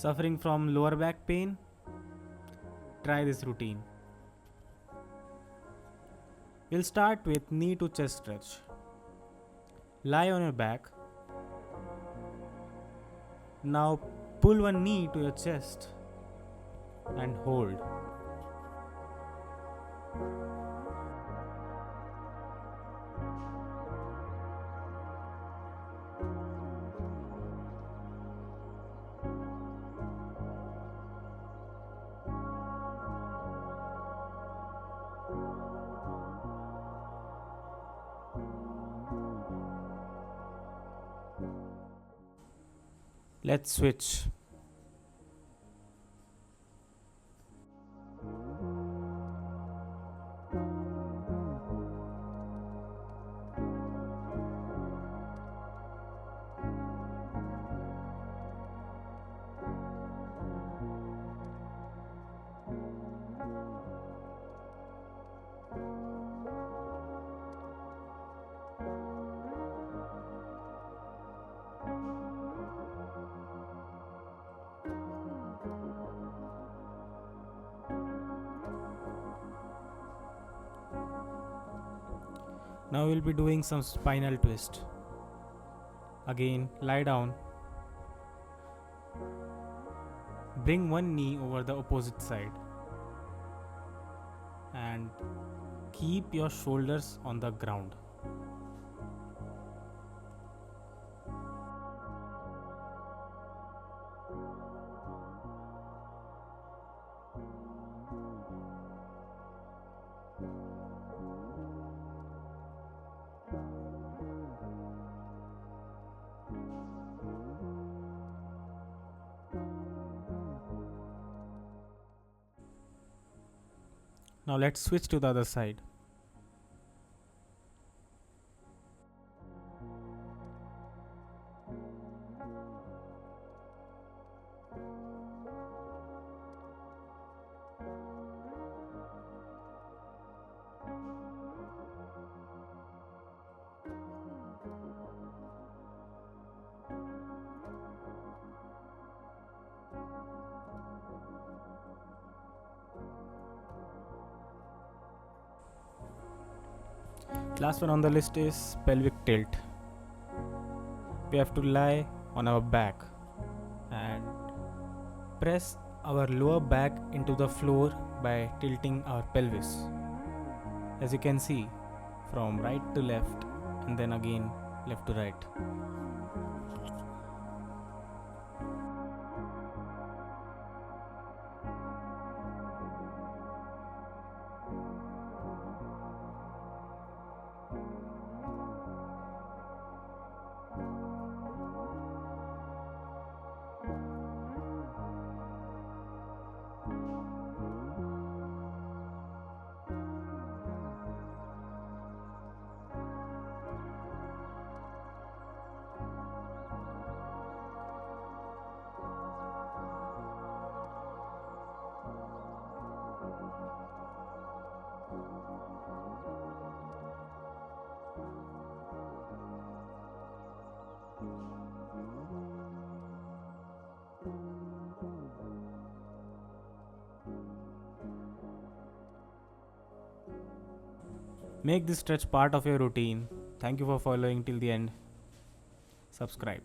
Suffering from lower back pain? Try this routine. We'll start with knee to chest stretch. Lie on your back. Now pull one knee to your chest and hold. Let's switch. Now we'll be doing some spinal twist. Again, lie down. Bring one knee over the opposite side and keep your shoulders on the ground. Now let's switch to the other side. Last one on the list is pelvic tilt. We have to lie on our back and press our lower back into the floor by tilting our pelvis. As you can see, from right to left and then again left to right. Make this stretch part of your routine. Thank you for following till the end. Subscribe.